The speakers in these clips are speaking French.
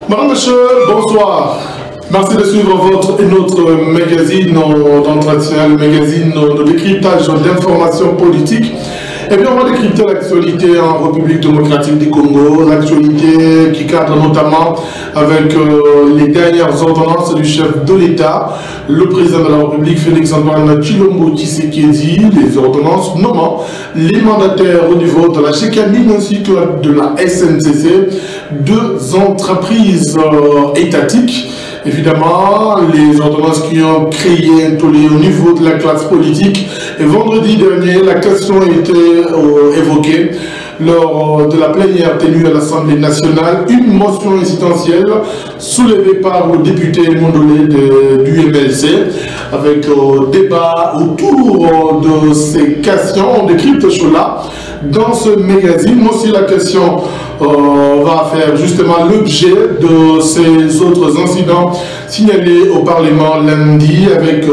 Madame, monsieur, bonsoir. Merci de suivre notre magazine d'entretien, le magazine de décryptage d'informations politiques. Et bien, on va décrypter l'actualité en République démocratique du Congo, l'actualité qui cadre notamment avec les dernières ordonnances du chef de l'État, le président de la République, Félix-Antoine Tshilombo Tshisekedi, les ordonnances nommant les mandataires au niveau de la Gécamine ainsi que de la SNCC, deux entreprises étatiques. Évidemment, les ordonnances qui ont créé un tollé au niveau de la classe politique. Et vendredi dernier, la question a été évoquée lors de la plénière tenue à l'Assemblée nationale. Une motion incidentielle soulevée par le député Mondolé du MLC avec débat autour de ces questions. On décrypte cela dans ce magazine. Mais aussi la question va faire justement l'objet de ces autres incidents signalés au Parlement lundi avec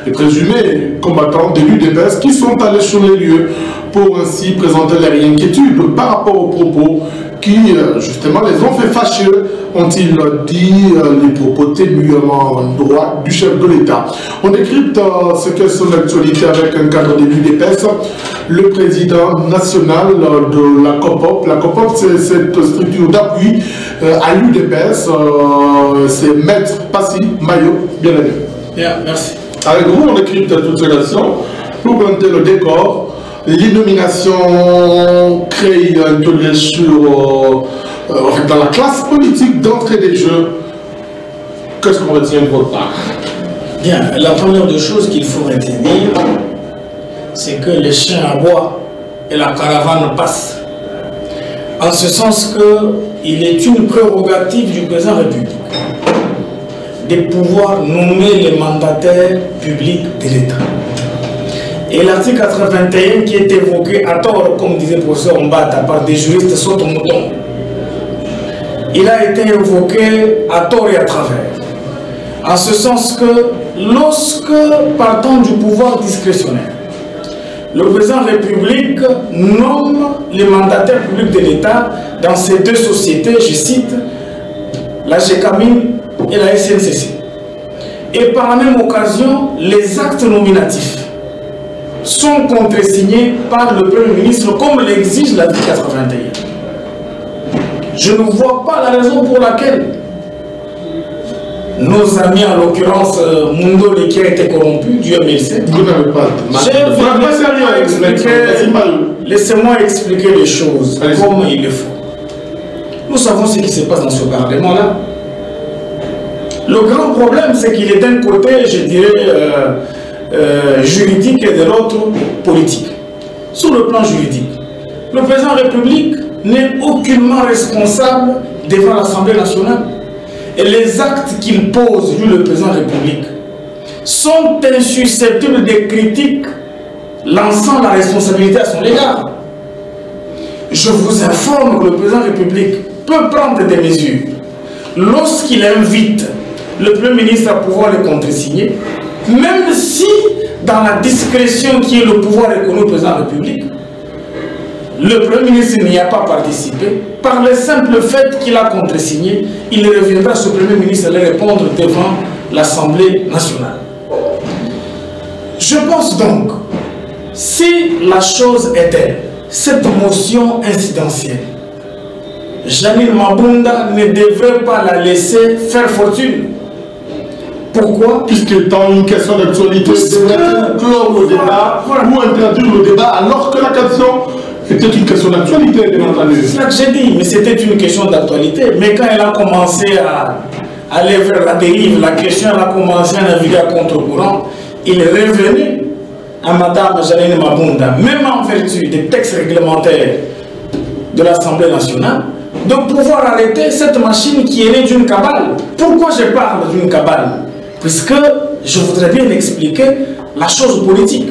les présumés combattants de l'UDPS qui sont allés sur les lieux pour ainsi présenter leurs inquiétudes par rapport aux propos qui justement les ont fait fâcheux, ont-ils dit, les propos tenus en droit du chef de l'État. On décrypte ce qu'est son actualité avec un cadre de l'UDPS, le président national de la COPOP. La COPOP, c'est cette structure d'appui à l'UDPS. C'est Maître Passy Mayo. Bienvenue. Bien, merci. Avec vous, on décrypte toutes ces questions pour planter le décor. Les nominations créent un tollé sur dans la classe politique d'entrée des jeux. Qu'est-ce qu'on retient de votre part? Bien, la première des choses qu'il faut retenir, c'est que les chiens aboient et la caravane passe. En ce sens qu'il est une prérogative du président de la République de pouvoir nommer les mandataires publics de l'État. Et l'article 81 qui est évoqué à tort, comme disait le professeur Mbata, par des juristes saute au mouton, il a été évoqué à tort et à travers. En ce sens que lorsque, partant du pouvoir discrétionnaire, le président de la République nomme les mandataires publics de l'État dans ces deux sociétés, je cite, la Gécamine et la SNCC. Et par la même occasion, les actes nominatifs sont contresignés par le Premier ministre comme l'exige l'article 81. Je ne vois pas la raison pour laquelle nos amis, en l'occurrence Mondolé qui a été corrompu du MLC, vous n'avez pas laissez-moi expliquer les choses comme il le faut. Nous savons ce qui se passe dans ce Parlement-là. Le grand problème, c'est qu'il est d'un côté, je dirais, juridique et de l'autre politique. Sur le plan juridique, le président de la République n'est aucunement responsable devant l'Assemblée nationale. Et les actes qu'il pose, lui le président de la République, sont insusceptibles de critiques lançant la responsabilité à son égard. Je vous informe que le président de la République peut prendre des mesures lorsqu'il invite le Premier ministre à pouvoir les contresigner, même si, dans la discrétion qui est le pouvoir reconnu au président de la République, le Premier ministre n'y a pas participé. Par le simple fait qu'il a contresigné, il reviendra ce Premier ministre à les répondre devant l'Assemblée nationale. Je pense donc, si la chose est telle, cette motion incidentielle, Janine Mabunda ne devrait pas la laisser faire fortune. Pourquoi? Puisqu'étant une question d'actualité, devrait clore le débat ou interdire le débat alors que la question était une question d'actualité, bien entendu. C'est ça que j'ai dit, mais c'était une question d'actualité. Mais quand elle a commencé à aller vers la dérive, la question elle a commencé à naviguer à contre-courant, il est revenu à Madame Janine Mabunda, même en vertu des textes réglementaires de l'Assemblée nationale, de pouvoir arrêter cette machine qui est née d'une cabale. Pourquoi je parle d'une cabale? Puisque je voudrais bien expliquer la chose politique.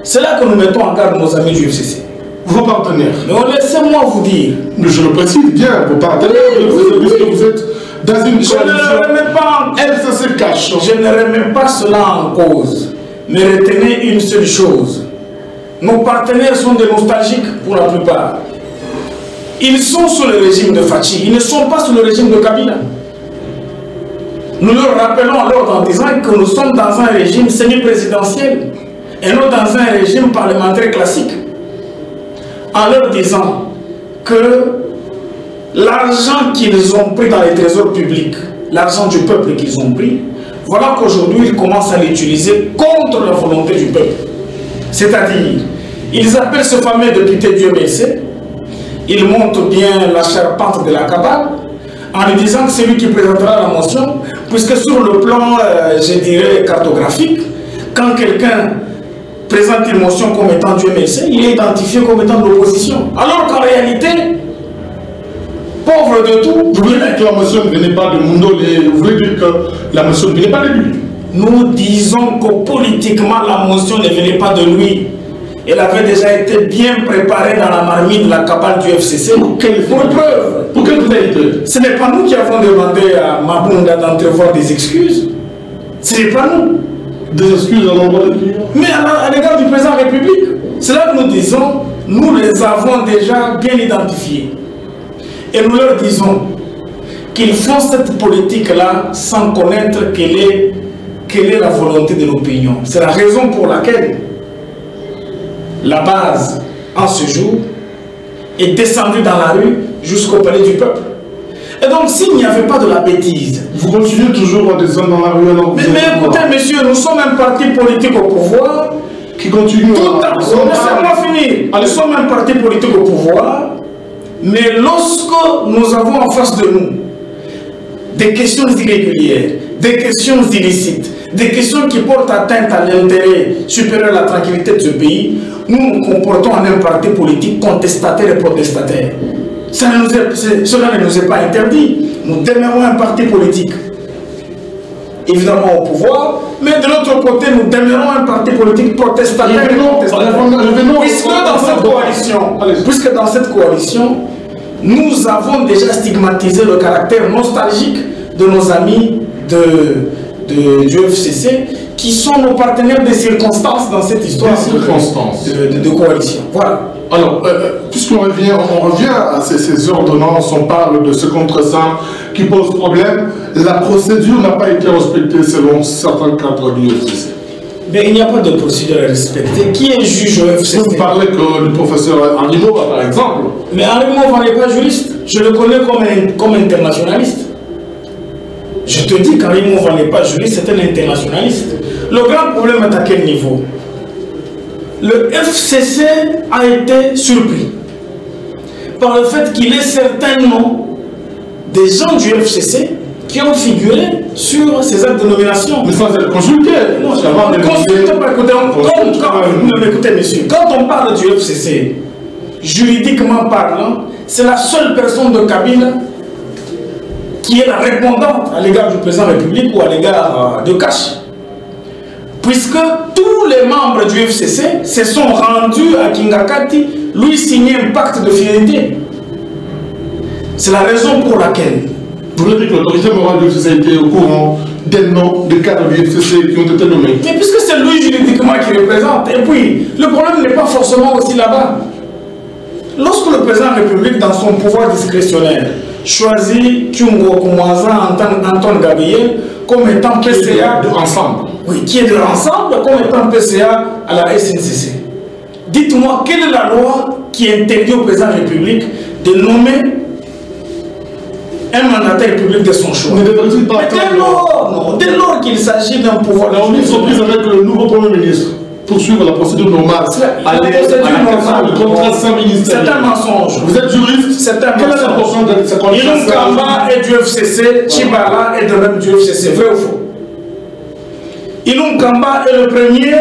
C'est là que nous mettons en garde nos amis du FCC. Vos partenaires. Mais laissez-moi vous dire. Je le précise bien, vos partenaires, puisque vous êtes dans une coalition. Elle se cache. Je ne remets pas cela en cause. Mais retenez une seule chose. Nos partenaires sont des nostalgiques pour la plupart. Ils sont sous le régime de Fachi, ils ne sont pas sous le régime de Kabila. Nous leur rappelons alors en disant que nous sommes dans un régime semi-présidentiel et non dans un régime parlementaire classique. En leur disant que l'argent qu'ils ont pris dans les trésors publics, l'argent du peuple qu'ils ont pris, voilà qu'aujourd'hui ils commencent à l'utiliser contre la volonté du peuple. C'est-à-dire, ils appellent ce fameux député Dieu merci, ils montent bien la charpente de la cabale en lui disant que c'est lui qui présentera la motion, puisque sur le plan, je dirais, cartographique, quand quelqu'un présente une motion comme étant Dieu merci, il est identifié comme étant de l'opposition. Alors qu'en réalité, pauvre de tout... Vous voulez dire que la motion ne venait pas de Mundolé, vous voulez dire que la motion ne venait pas de lui? Nous disons que politiquement, la motion ne venait pas de lui. Elle avait déjà été bien préparée dans la marmite de la cabale du FCC. Pour preuve. Pour quelle finalité? Ce n'est pas nous qui avons demandé à Mabunda d'entrevoir des excuses. Ce n'est pas nous. Des excuses à l'endroit de qui? Mais à l'égard du président de la République. C'est là que nous disons, nous les avons déjà bien identifiés. Et nous leur disons qu'ils font cette politique-là sans connaître quelle est la volonté de l'opinion. C'est la raison pour laquelle la base, en ce jour, est descendue dans la rue jusqu'au palais du peuple. Et donc, s'il n'y avait pas de la bêtise... Vous continuez toujours à descendre dans la rue alors... Mais écoutez, monsieur, nous sommes un parti politique au pouvoir... Qui continue à... Laissez-moi finir. Nous sommes un parti politique au pouvoir, mais lorsque nous avons en face de nous des questions irrégulières, des questions illicites, des questions qui portent atteinte à l'intérêt supérieur à la tranquillité de ce pays, nous nous comportons en un parti politique contestataire et protestataire. Cela ne nous est pas interdit. Nous demeurons un parti politique, évidemment au pouvoir, mais de l'autre côté, nous demeurons un parti politique protestataire et contestataire. Puisque dans cette coalition, nous avons déjà stigmatisé le caractère nostalgique de nos amis du FCC, qui sont nos partenaires de circonstances dans cette histoire de coalition. Voilà. Alors, puisqu'on revient à ces ordonnances, on parle de ce contre-sang qui pose problème, la procédure n'a pas été respectée selon certains cadres du FCC. Mais il n'y a pas de procédure à respecter. Qui est juge au FCC? Vous parlez que le professeur Henri Mova, par exemple. Mais Henri Mova n'est pas juriste. Je le connais comme internationaliste. Je te dis qu'Henri Mova n'est pas juriste, c'est un internationaliste. Le grand problème est à quel niveau? Le FCC a été surpris par le fait qu'il y ait certains noms des gens du FCC qui ont figuré sur ces actes de nomination. Mais sans être consulté. Non, consultez pas. Écoutez, monsieur, quand on parle du FCC, juridiquement parlant, c'est la seule personne de Kabila qui est la répondante à l'égard du président de la République ou à l'égard de Kash. Puisque tous les membres du FCC se sont rendus à Kingakati, lui signer un pacte de fidélité. C'est la raison pour laquelle... Vous voulez dire que l'autorité morale du FCC a été au courant des noms des cadres du FCC qui ont été nommés? Mais puisque c'est lui juridiquement qui représente. Et puis, le problème n'est pas forcément aussi là-bas. Lorsque le président de la République, dans son pouvoir discrétionnaire, choisit Kyungo Kumwaza Antoine Gabriel comme étant PCA de l'ensemble. Oui, qui est de l'ensemble comme étant PCA à la SNCC. Dites-moi, quelle est la loi qui interdit au président de la République de nommer un mandataire public de son choix? Mais dès lors qu'il s'agit d'un pouvoir... On est surprise avec le nouveau Premier ministre pour suivre la procédure normale. C'est un mensonge. Vous êtes juriste? C'est un mensonge. Quelle est l'importance de cette coalition? Ilum Kamba est du FCC, Chibala est de même du FCC, vrai ou faux? Ilum Kamba est le premier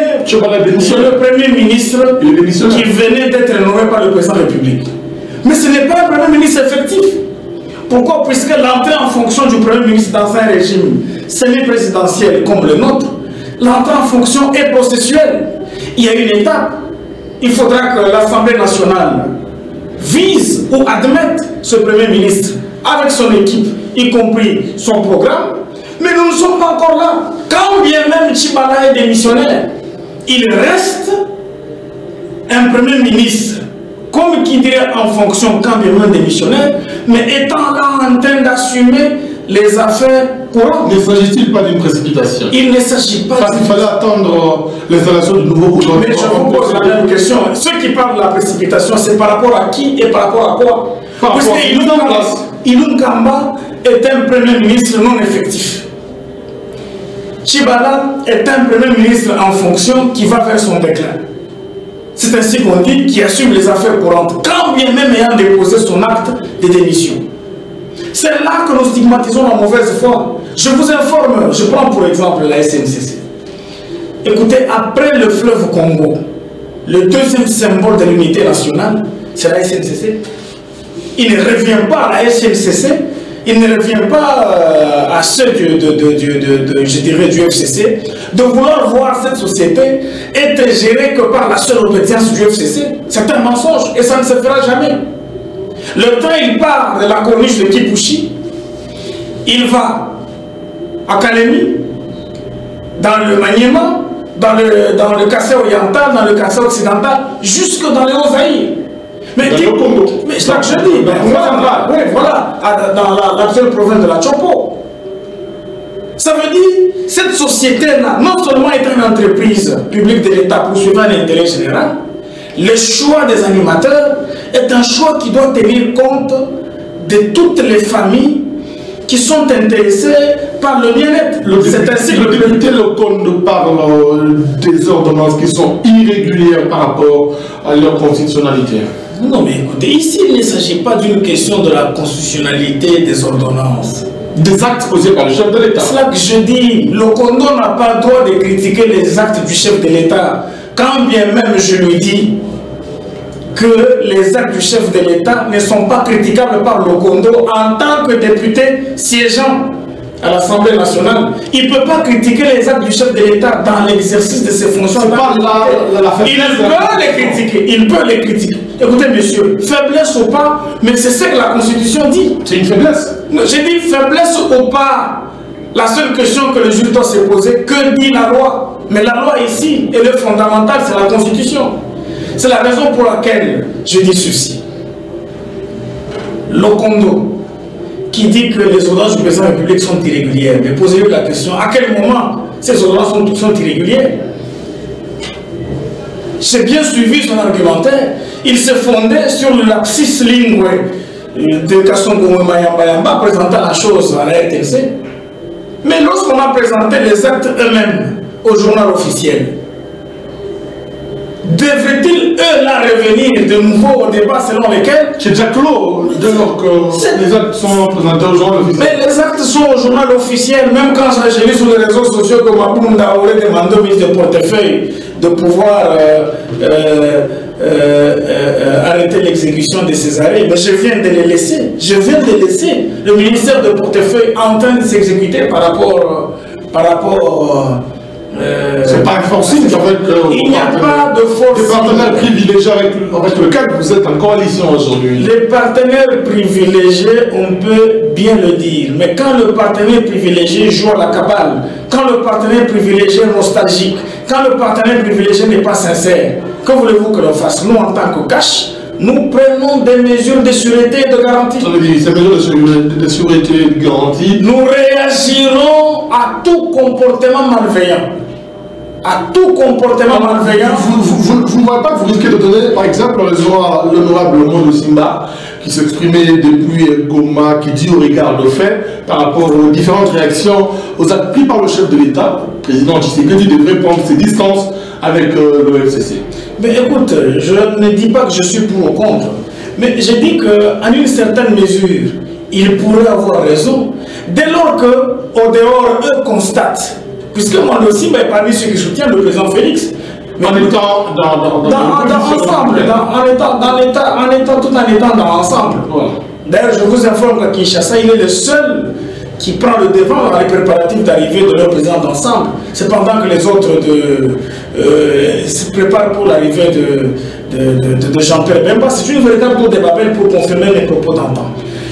ministre qui venait d'être nommé par le président de la République. Mais ce n'est pas un premier ministre effectif. Pourquoi? Puisque l'entrée en fonction du premier ministre dans un régime semi-présidentiel comme le nôtre, l'entrée en fonction est processuelle. Il y a une étape. Il faudra que l'Assemblée nationale vise ou admette ce premier ministre avec son équipe, y compris son programme. Mais nous ne sommes pas encore là. Quand bien même Chibala est démissionnaire, il reste un premier ministre comme qui dirait en fonction quand même démissionnaire, mais étant là en train d'assumer les affaires courantes. Ne s'agit-il pas d'une précipitation? Il ne s'agit pas. Parce qu'il fallait attendre l'installation du nouveau gouvernement. Mais je vous pose la même question. Ceux qui parlent de la précipitation, c'est par rapport à qui et par rapport à quoi? Parce que Ilunga Kamba est un premier ministre non effectif. Tchibala est un premier ministre en fonction qui va vers son déclin. C'est ainsi qu'on dit, qui assume les affaires courantes, quand bien même ayant déposé son acte de démission. C'est là que nous stigmatisons la mauvaise foi. Je vous informe, je prends pour exemple la SNCC. Écoutez, après le fleuve Congo, le deuxième symbole de l'unité nationale, c'est la SNCC. Il ne revient pas à la SNCC, il ne revient pas à ceux je dirais, du FCC, de vouloir voir cette société être gérée que par la seule obédience du FCC. C'est un mensonge et ça ne se fera jamais. Le train, il part de la corniche de Kipushi, il va à Kalemi, dans le Maniema, dans le Kassai oriental, dans le Kassai occidental, jusque dans le Haut-Zaïre. Mais c'est là que je dis, voilà, dans l'actuelle province de la Chopo. Ça veut dire, cette société-là, non seulement est une entreprise publique de l'État poursuivant l'intérêt général, le choix des animateurs est un choix qui doit tenir compte de toutes les familles qui sont intéressées par le bien-être. C'est ainsi que le député Lokondo parle des ordonnances qui sont irrégulières par rapport à leur constitutionnalité. Non mais écoutez, ici il ne s'agit pas d'une question de la constitutionnalité des ordonnances. Des actes posés par le chef de l'État. C'est là que je dis, Lokondo n'a pas le droit de critiquer les actes du chef de l'État. Quand bien même je lui dis que les actes du chef de l'État ne sont pas critiquables par Lokondo en tant que député siégeant à l'Assemblée nationale. Il ne peut pas critiquer les actes du chef de l'État dans l'exercice de ses fonctions. Il peut les critiquer. Il peut les critiquer. Écoutez, monsieur, faiblesse ou pas, mais c'est ce que la Constitution dit. C'est une faiblesse. J'ai dit faiblesse ou pas. La seule question que le juge doit se poser, que dit la loi? Mais la loi ici, elle est fondamentale, c'est la Constitution. C'est la raison pour laquelle je dis ceci. Lokondo, qui dit que les ordonnances du président de la République sont irrégulières, mais posez-lui la question, à quel moment ces ordonnances sont irrégulières? J'ai bien suivi son argumentaire. Il se fondait sur le lapsus lingue de Kassongo Mayamba présentant la chose à la RTC. Mais lorsqu'on a présenté les actes eux-mêmes au journal officiel, devraient-ils, eux, là, revenir de nouveau au débat selon lesquels... C'est déjà clos, dès lors que les actes sont présentés au journal officiel. Mais les actes sont au journal officiel, même quand j'ai lu sur les réseaux sociaux que Mabounda aurait demandé au ministre de portefeuille de pouvoir arrêter l'exécution de ces arrêts. Mais je viens de les laisser. Je viens de laisser le ministère de portefeuille en train de s'exécuter par rapport c'est pas un forcing avec il n'y a pas de forcing. Des partenaires privilégiés avec lesquels vous êtes en coalition aujourd'hui. Les partenaires privilégiés, on peut bien le dire. Mais quand le partenaire privilégié joue à la cabale, quand le partenaire privilégié est nostalgique, quand le partenaire privilégié n'est pas sincère, que voulez-vous que l'on fasse? Nous, en tant que cash, nous prenons des mesures de sûreté et de garantie. Ça veut dire, ces mesures de sûreté et de garantie. Nous réagirons à tout comportement malveillant. À tout comportement malveillant. Vous ne voyez pas que vous risquez de donner, par exemple, l'honorable Mondo Simba, qui s'exprimait depuis Goma, qui dit au regard de fait, par rapport aux différentes réactions, aux actes pris par le chef de l'État, le président Tshisekedi devrait prendre ses distances avec le FCC. Mais écoute, je ne dis pas que je suis pour ou contre, mais je dis qu'en une certaine mesure, il pourrait avoir raison, dès lors qu'au dehors, eux constatent. Puisque moi aussi, ben, parmi ceux qui soutiennent le président Félix, mais en étant tout en étant dans l'ensemble. Voilà. D'ailleurs, je vous informe qu'à Kinshasa, il est le seul qui prend le devant dans les préparatifs d'arrivée de leur président d'ensemble. C'est pendant que les autres se préparent pour l'arrivée de Jean-Pierre Bemba. C'est une véritable tour de Babel pour confirmer les propos d'antan.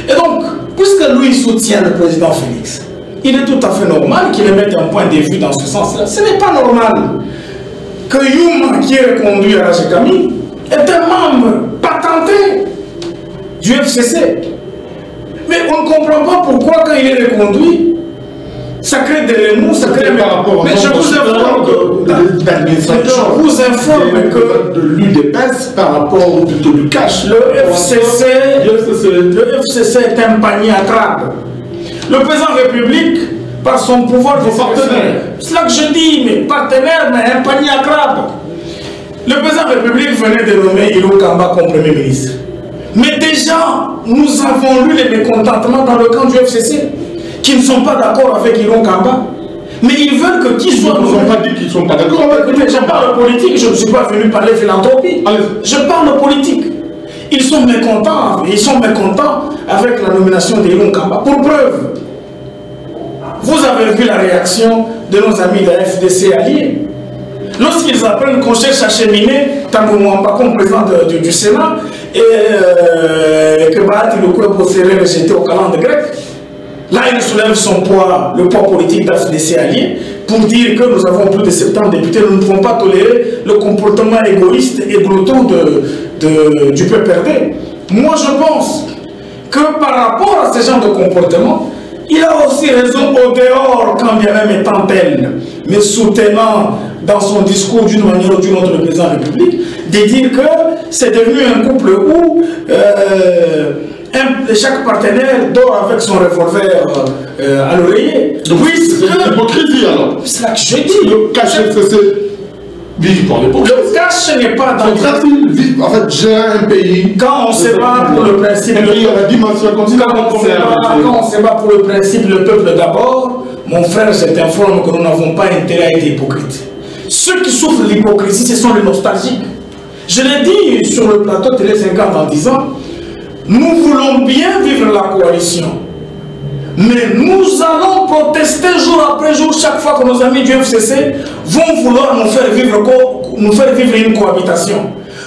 Et donc, puisque lui soutient le président Félix, il est tout à fait normal qu'il mette un point de vue dans ce sens-là. Ce n'est pas normal que Yuma, qui est reconduit à Rachekami, est un membre partant du FCC. Mais on ne comprend pas pourquoi quand il est reconduit, ça crée des remous, ça crée... Mais je vous informe que de l'UDPS par rapport au plutôt du cash. Le FCC est un panier à crabe. Le président République, par son pouvoir de partenaire, c'est là que je dis, mais partenaire, mais un panier à crabe. Le président République venait de nommer Ilou Kamba comme Premier ministre. Mais déjà, nous avons lu les mécontentements dans le camp du FCC, qui ne sont pas d'accord avec Ilou Kamba. Mais ils veulent que qui soit... Ils n'ont pas dit qu'ils ne sont pas d'accord avec lui. Je parle politique, je ne suis pas venu parler philanthropie. Je parle politique. Ils sont mécontents avec la nomination d'Ilou Kamba. Pour preuve, vous avez vu la réaction de nos amis de la FDC alliés. Lorsqu'ils apprennent qu'on cherche à cheminer Tango Mwamba comme président du Sénat et que Bahati Lukwebo serait rejeté au calendrier grec, là il soulève son poids, le poids politique de la FDC alliés, pour dire que nous avons plus de 70 députés, nous ne pouvons pas tolérer le comportement égoïste et glotton du PPRD. Moi je pense que par rapport à ce genre de comportement, il a aussi raison au dehors, quand bien même étant tel, mais soutenant dans son discours d'une manière ou d'une autre le président de la République, de dire que c'est devenu un couple où chaque partenaire dort avec son revolver à l'oreiller. C'est l'hypocrisie alors. C'est là que je dis. Le cash FCC vit pour l'hypocrisie. Le cash n'est pas dans le... En fait, gérer un pays... Quand on se bat pour le principe... Un pays à la dimension continentale. Quand on se bat pour le principe, le peuple d'abord, mon frère, je t'informe que nous n'avons pas intérêt à être hypocrites. Ceux qui souffrent de l'hypocrisie, ce sont les nostalgiques. Je l'ai dit sur le plateau Télé 50 en disant, nous voulons bien vivre la coalition, mais nous allons protester jour après jour chaque fois que nos amis du FCC vont vouloir nous faire vivre une cohabitation.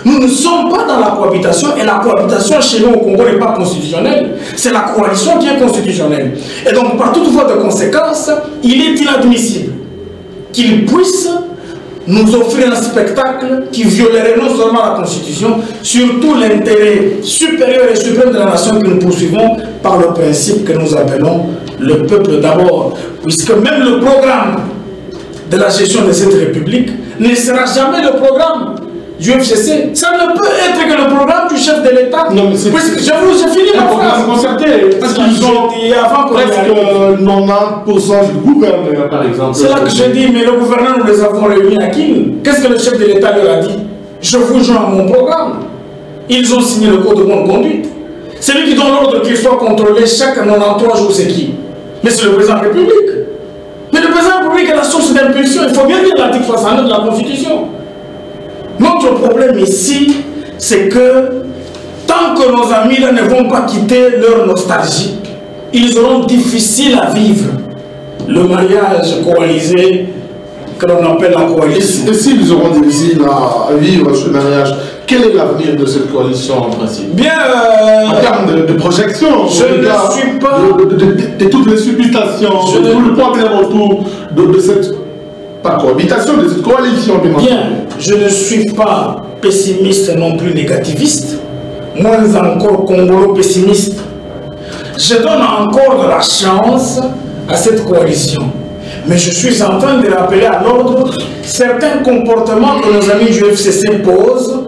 Nous ne sommes pas dans la cohabitation et la cohabitation chez nous au Congo n'est pas constitutionnelle. C'est la coalition qui est constitutionnelle. Et donc par toute voie de conséquence, il est inadmissible qu'ils puissent nous offrir un spectacle qui violerait non seulement la Constitution, surtout l'intérêt supérieur et suprême de la nation que nous poursuivons par le principe que nous appelons le peuple d'abord. Puisque même le programme de la gestion de cette République ne sera jamais le programme du FCC. Ça ne peut être que le programme du chef de l'État. Non, mais c'est... J'ai fini ma phrase. Parce qu'ils ont presque 90% du gouverneur, par exemple. C'est là que je dis, mais le gouverneur, nous les avons réunis à Kin. Qu'est-ce que le chef de l'État leur a dit? Je vous joins à mon programme. Ils ont signé le code de bonne conduite. C'est lui qui donne l'ordre qu'il soit contrôlé chaque 93 jours, c'est qui? Mais c'est le président de la République. Mais le président de la République est la source d'impulsion. Il faut bien lire l'article 69 de la Constitution. Notre problème ici, c'est que tant que nos amis là ne vont pas quitter leur nostalgie, ils auront difficile à vivre le mariage coalisé que l'on appelle la coalition. Et s'ils auront difficile à vivre ce mariage, quel est l'avenir de cette coalition en principe? Bien, en termes de projection, je ne suis pas... de toutes les supputations, de tout le problème autour de cette... Pas cohabitation, de cette coalition. Bien, je ne suis pas pessimiste non plus négativiste, moins encore congolo pessimiste. Je donne encore de la chance à cette coalition. Mais je suis en train de rappeler à l'ordre certains comportements que nos amis du FCC posent,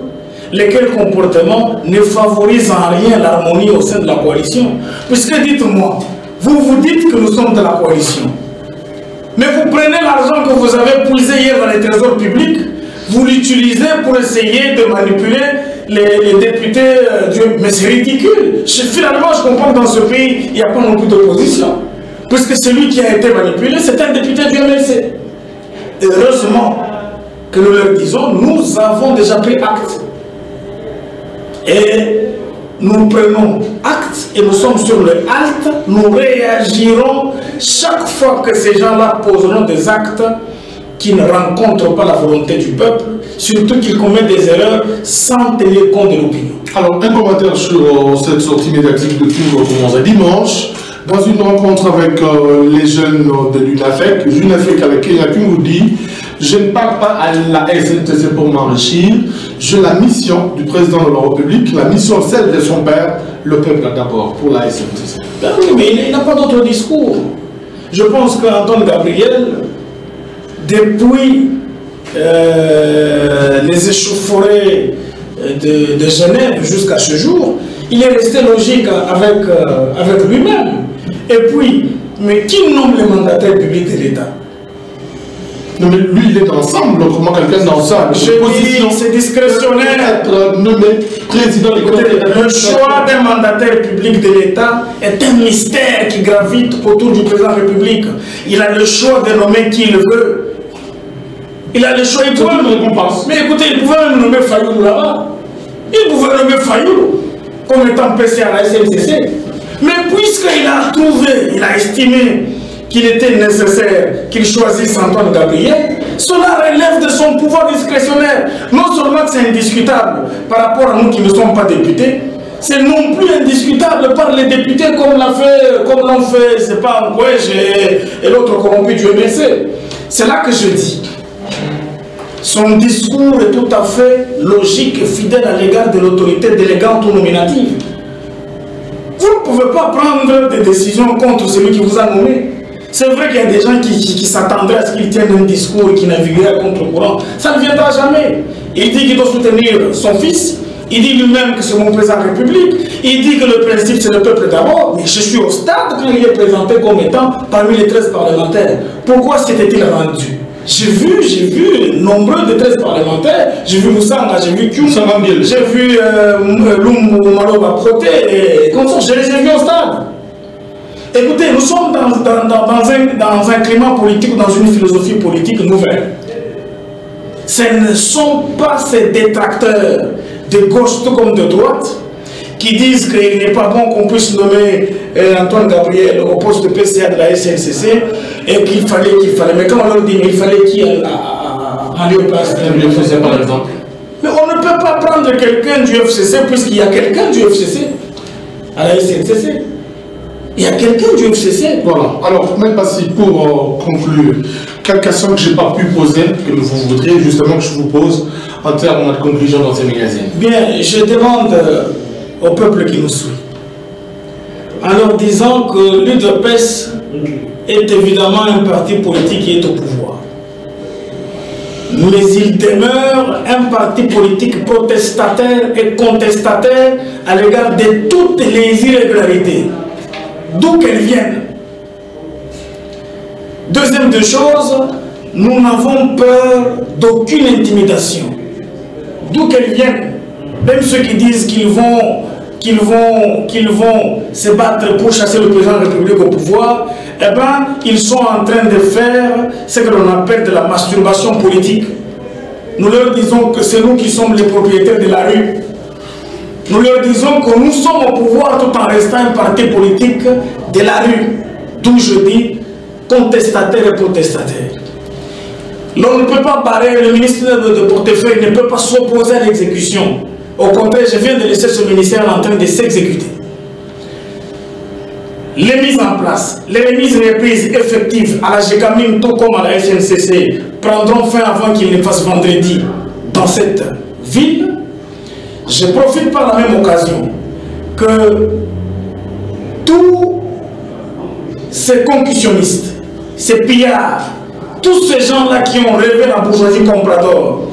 lesquels comportements ne favorisent en rien l'harmonie au sein de la coalition. Puisque dites-moi, vous dites que nous sommes de la coalition. Mais vous prenez l'argent que vous avez puisé hier dans les trésors publics, vous l'utilisez pour essayer de manipuler les députés. Mais c'est ridicule. Finalement, je comprends que dans ce pays, il n'y a pas non plus d'opposition. Puisque celui qui a été manipulé, c'est un député du MLC. Heureusement que nous leur disons, nous avons déjà pris acte. Et nous prenons acte et nous sommes sur le halte, nous réagirons chaque fois que ces gens-là poseront des actes qui ne rencontrent pas la volonté du peuple, surtout qu'ils commettent des erreurs sans tenir compte de l'opinion. Alors, un commentaire sur cette sortie médiatique de Kingo dimanche, dans une rencontre avec les jeunes de l'UNAFEC avec Kenya Kingoudi, Je ne parle pas à la SNTC pour m'enrichir. J'ai la mission du président de la République, la mission celle de son père, le peuple d'abord, pour la SNTC. Ben oui, mais il n'a pas d'autre discours. Je pense qu'Antoine Gabriel, depuis les échauffourées de Genève jusqu'à ce jour, il est resté logique avec lui-même. Et puis, mais qui nomme les mandataires publics de l'État? Non, mais lui, il est ensemble, autrement quelqu'un dans ça. C'est discrétionnaire. Être nommé président des Le choix d'un mandataire public de l'État est un mystère qui gravite autour du président de la République. Il a le choix de nommer qui il veut. Il a le choix, il pouvait mais écoutez, il pouvait même nommer Fayoulou là-bas. Il pouvait nommer Fayoulou comme étant PC à la SNCC. Mais puisqu'il a trouvé, il a estimé qu'il était nécessaire qu'il choisisse Antoine Gabriel, cela relève de son pouvoir discrétionnaire. Non seulement c'est indiscutable par rapport à nous qui ne sommes pas députés, c'est non plus indiscutable par les députés comme l'ont fait, c'est pas Ngouège et l'autre corrompu du MSC. C'est là que je dis. Son discours est tout à fait logique et fidèle à l'égard de l'autorité délégante ou nominative. Vous ne pouvez pas prendre des décisions contre celui qui vous a nommé. C'est vrai qu'il y a des gens qui s'attendraient à ce qu'il tienne un discours qui naviguerait à contre-courant. Ça ne viendra jamais. Il dit qu'il doit soutenir son fils. Il dit lui-même que c'est mon président de la République. Il dit que le principe c'est le peuple d'abord. Mais je suis au stade quand il est présenté comme étant parmi les 13 parlementaires. Pourquoi s'était-il rendu? J'ai vu nombreux de 13 parlementaires. J'ai vu Moussanga, j'ai vu Kyoum, j'ai vu Lumbu Maloba Proté et comme ça, je les ai vus au stade. Écoutez, nous sommes dans un climat politique, dans une philosophie politique nouvelle. Ce ne sont pas ces détracteurs de gauche tout comme de droite qui disent qu'il n'est pas bon qu'on puisse nommer Antoine Gabriel au poste de PCA de la SNCC et qu'il fallait. Mais quand on leur dit, mais il fallait qui à l'UFCC par exemple? Mais on ne peut pas prendre quelqu'un du FCC puisqu'il y a quelqu'un du FCC à la SNCC. Il y a quelqu'un du FCC. Voilà. Alors, même pas si pour conclure, quelle question que je n'ai pas pu poser, que vous voudriez justement que je vous pose en termes de conclusion dans ces magazines? Bien, je demande au peuple qui nous suit, en leur disant que l'UDPS est évidemment un parti politique qui est au pouvoir. Mais il demeure un parti politique protestataire et contestataire à l'égard de toutes les irrégularités, d'où qu'elles viennent. Deuxième des choses, nous n'avons peur d'aucune intimidation, d'où qu'elles viennent. Même ceux qui disent qu'ils vont se battre pour chasser le président de la République au pouvoir, eh bien, ils sont en train de faire ce que l'on appelle de la masturbation politique. Nous leur disons que c'est nous qui sommes les propriétaires de la rue. Nous leur disons que nous sommes au pouvoir tout en restant un parti politique de la rue. D'où je dis contestataire et protestataire. L'on ne peut pas barrer, le ministre de portefeuille ne peut pas s'opposer à l'exécution. Au contraire, je viens de laisser ce ministère en train de s'exécuter. Les mises en place, les mises reprises effectives à la GECAMIN, tout comme à la SNCC, prendront fin avant qu'il ne fasse vendredi dans cette ville. Je profite par la même occasion que tous ces concussionnistes, ces pillards, tous ces gens-là qui ont rêvé la bourgeoisie comprador,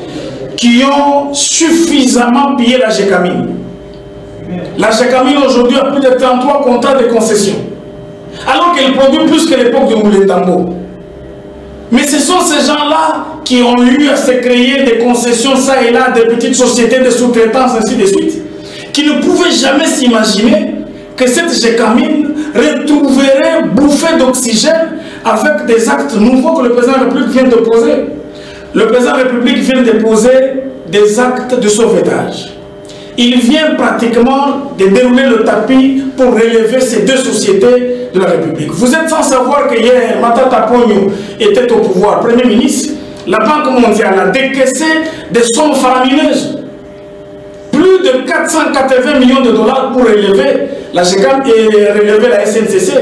qui ont suffisamment pillé la GECAMIN. La GECAMIN aujourd'hui a plus de 33 contrats de concession, alors qu'elle produit plus que l'époque de Moulentambo. Mais ce sont ces gens-là qui ont eu à se créer des concessions ça et là, des petites sociétés de sous-traitance, ainsi de suite, qui ne pouvaient jamais s'imaginer que cette GECAMIN retrouverait bouffée d'oxygène avec des actes nouveaux que le président de la République vient de poser. Le président de la République vient de poser des actes de sauvetage. Il vient pratiquement de dérouler le tapis pour relever ces deux sociétés de la République. Vous êtes sans savoir que hier, Matata Ponyo était au pouvoir, Premier ministre. La Banque mondiale a décaissé des sommes faramineuses. Plus de 480 millions de dollars pour relever la GECAM et relever la SNCC.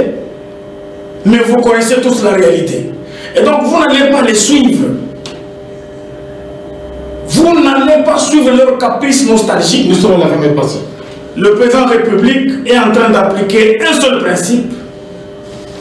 Mais vous connaissez tous la réalité. Et donc vous n'allez pas les suivre. vous n'allez pas suivre leur caprice nostalgique. Nous serons la même passée. Le président de la République est en train d'appliquer un seul principe,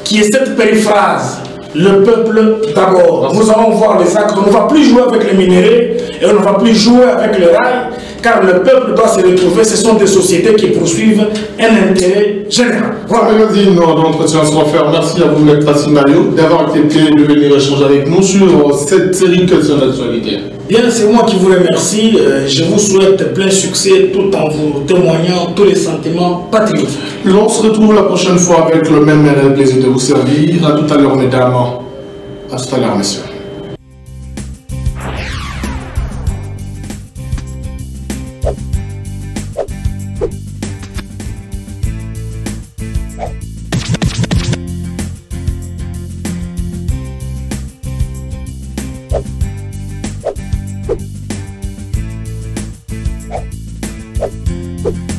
qui est cette périphrase. Le peuple d'abord. Nous allons voir les actes. On ne va plus jouer avec les minéraux et on ne va plus jouer avec le rail, car le peuple doit se retrouver. Ce sont des sociétés qui poursuivent un intérêt général. Voilà, magazine d'entretien sera fait. Merci à vous, Maître Racine Mario, d'avoir accepté de venir échanger avec nous sur cette série Questions d'actualité. Bien, c'est moi qui vous remercie. Je vous souhaite plein succès tout en vous témoignant tous les sentiments patriotiques. On se retrouve la prochaine fois avec le même plaisir de vous servir. À tout à l'heure, mesdames. À tout à l'heure, messieurs. You